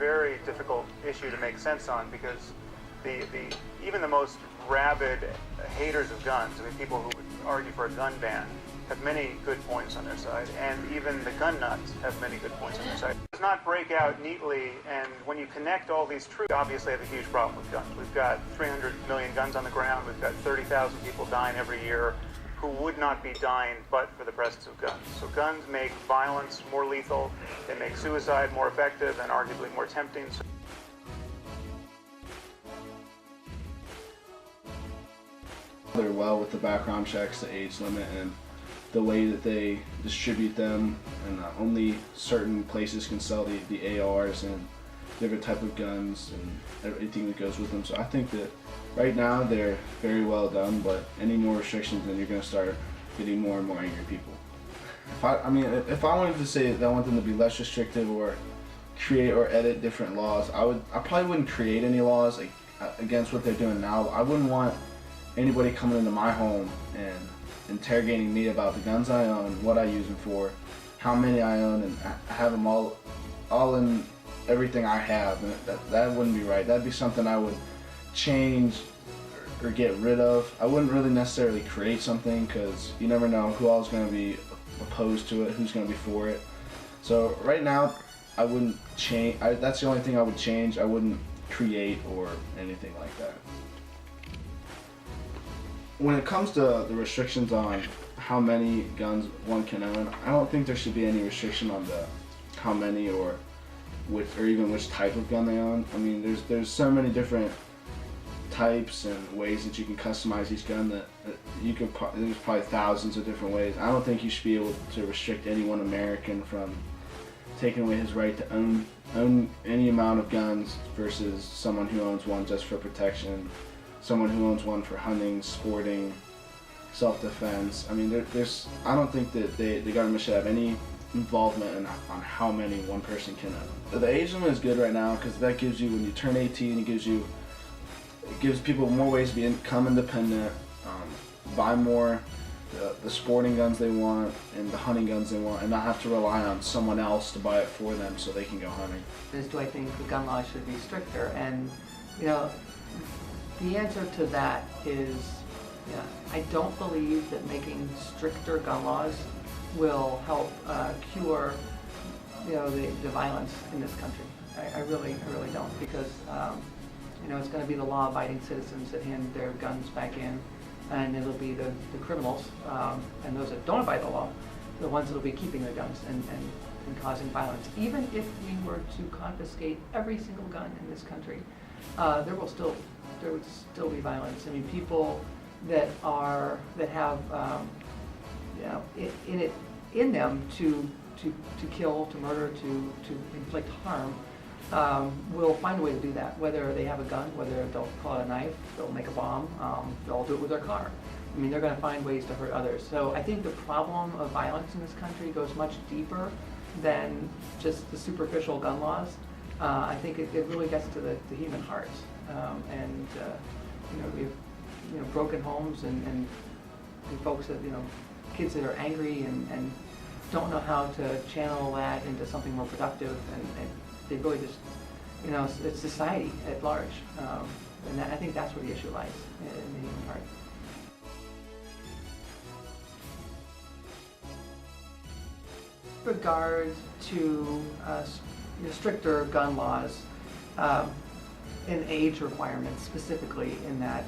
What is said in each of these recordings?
very difficult issue to make sense on, because even the most rabid haters of guns, I mean, people who would argue for a gun ban, have many good points on their side, and even the gun nuts have many good points on their side. It does not break out neatly, and when you connect all these truths, we obviously have a huge problem with guns. We've got 300 million guns on the ground, we've got 30,000 people dying every year who would not be dying but for the presence of guns. So guns make violence more lethal, they make suicide more effective and arguably more tempting. They're well with the background checks, the age limit, and the way that they distribute them, and only certain places can sell the ARs and different type of guns and everything that goes with them. So I think that right now they're very well done, but any more restrictions, then you're going to start getting more and more angry people. If I wanted to say that I want them to be less restrictive or create or edit different laws, I probably wouldn't create any laws against what they're doing now. I wouldn't want anybody coming into my home and interrogating me about the guns I own, what I use them for, how many I own, and have them all in everything I have. And that wouldn't be right. That'd be something I would change or get rid of. I wouldn't really necessarily create something, because you never know who else is going to be opposed to it, who's going to be for it. So right now, I wouldn't change. That's the only thing I would change. I wouldn't create or anything like that. When it comes to the restrictions on how many guns one can own, I don't think there should be any restriction on how many or even which type of gun they own. I mean, there's so many different types and ways that you can customize each gun that there's probably thousands of different ways. I don't think you should be able to restrict any one American from taking away his right to own any amount of guns versus someone who owns one just for protection, someone who owns one for hunting, sporting, self-defense. I mean, I don't think that the government should have any involvement on how many one person can own. The age limit is good right now, because that gives you, when you turn 18, it gives people more ways to become independent, buy more the sporting guns they want and the hunting guns they want, and not have to rely on someone else to buy it for them so they can go hunting. Do I think the gun laws should be stricter? And the answer to that is, I don't believe that making stricter gun laws will help cure, the violence in this country. I really don't, because it's going to be the law-abiding citizens that hand their guns back in, and it'll be the criminals and those that don't abide the law, the ones that will be keeping their guns and causing violence. Even if we were to confiscate every single gun in this country, there would still be violence. I mean, people that have in them to kill, to murder, to inflict harm, will find a way to do that. Whether they have a gun, whether they'll call it a knife, they'll make a bomb, they'll do it with their car. I mean, they're going to find ways to hurt others. So I think the problem of violence in this country goes much deeper than just the superficial gun laws. I think it really gets to the human heart. We have broken homes and folks that, kids that are angry and don't know how to channel that into something more productive, and they really just, it's society at large. And I think that's where the issue lies, in the human heart. With regard to stricter gun laws, and age requirements specifically, in that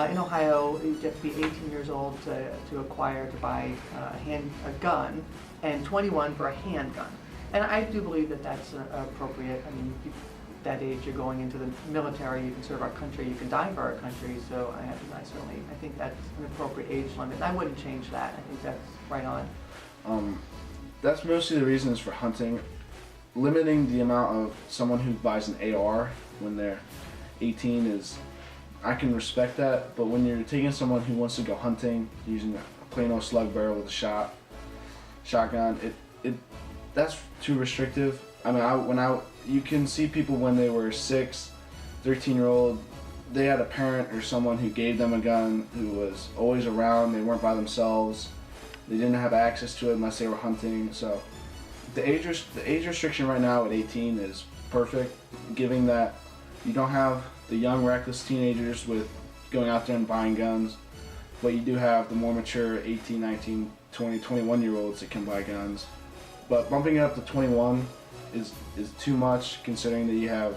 in Ohio you have to be 18 years old to buy a gun, and 21 for a handgun. And I do believe that that's appropriate. I mean, at that age you're going into the military, you can serve our country, you can die for our country, so I think that's an appropriate age limit. And I wouldn't change that. I think that's right on. That's mostly the reasons for hunting. Limiting the amount of someone who buys an AR when they're 18 is, I can respect that, but when you're taking someone who wants to go hunting using a plain old slug barrel with a shotgun, that's too restrictive. I mean, you can see people when they were 6, 13-year-old, they had a parent or someone who gave them a gun, who was always around, they weren't by themselves, they didn't have access to it unless they were hunting. So the age restriction right now at 18 is perfect, giving that you don't have the young reckless teenagers with going out there and buying guns, but you do have the more mature 18, 19, 20, 21-year-olds that can buy guns. But bumping it up to 21 is too much, considering that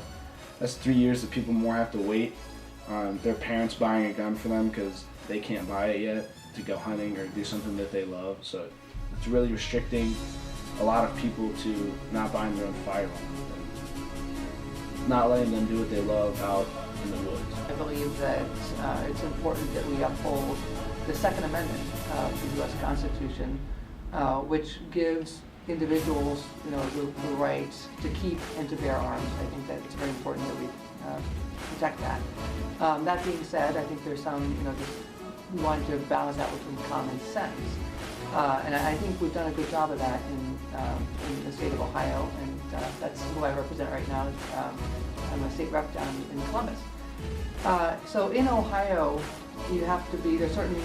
that's 3 years that people more have to wait on their parents buying a gun for them because they can't buy it yet to go hunting or do something that they love. So it's really restricting a lot of people to not buying their own firearm and not letting them do what they love out in the woods. I believe that it's important that we uphold the Second Amendment of the U.S. Constitution, which gives individuals, the right to keep and to bear arms. I think that it's very important that we protect that. That being said, I think there's some, we want to balance that with some common sense. And I think we've done a good job of that in the state of Ohio, and that's who I represent right now. I'm a state rep down in Columbus. So in Ohio, there's certain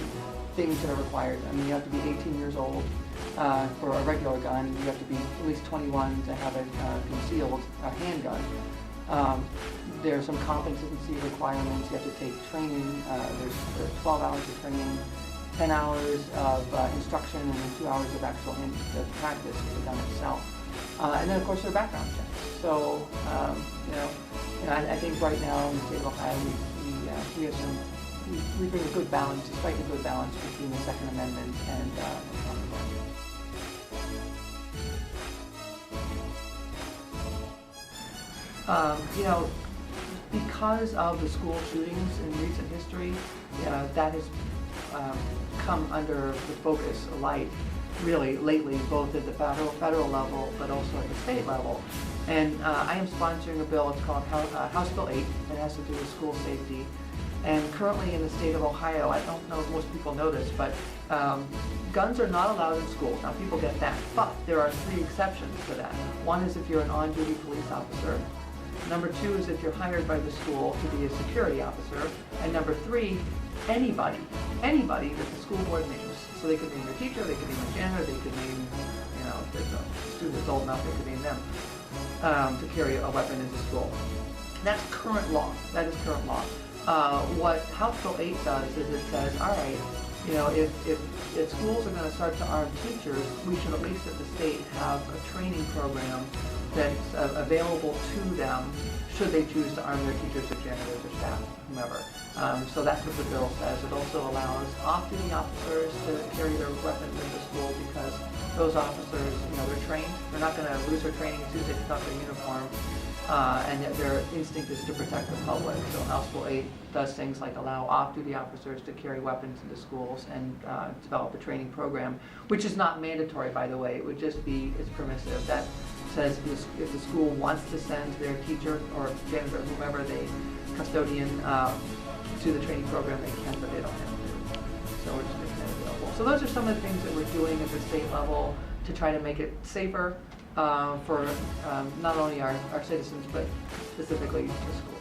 things that are required. I mean, you have to be 18 years old for a regular gun. You have to be at least 21 to have a concealed handgun. There are some competency requirements. You have to take training. There's 12 hours of training, 10 hours of instruction, and then 2 hours of actual practice with the gun itself. And then, of course, there are background checks. So, I think right now in the state of Ohio, we bring a good balance, strike a good balance between the Second Amendment and because of the school shootings in recent history, that has come under the focus, a light, really lately, both at the federal level, but also at the state level. And I am sponsoring a bill. It's called House Bill 8. It has to do with school safety. And currently in the state of Ohio, I don't know if most people know this, but guns are not allowed in schools. Now, people get that, but there are 3 exceptions to that. One is if you're an on-duty police officer. Number 2 is if you're hired by the school to be a security officer. And number 3, anybody that the school board names. So they could name your teacher, they could name a janitor, they could name, if there's a student that's old enough, they could name them to carry a weapon into school. That's current law. That is current law. What House Bill 8 does is it says, all right, if schools are going to start to arm teachers, we should at least at the state have a training program that's available to them should they choose to arm their teachers or janitors or staff, whomever. So that's what the bill says. It also allows off-duty officers to carry their weapons into school because those officers, they're trained. They're not going to lose their training as soon as they pick up their uniform. And yet their instinct is to protect the public. So House Bill 8 does things like allow off-duty officers to carry weapons into schools and develop a training program, which is not mandatory, by the way. It would just be, it's permissive. That says if the school wants to send their teacher or janitor, whomever, custodian, to the training program, they can, but they don't have to. So we're just making it available. So those are some of the things that we're doing at the state level to try to make it safer for not only our citizens, but specifically the schools.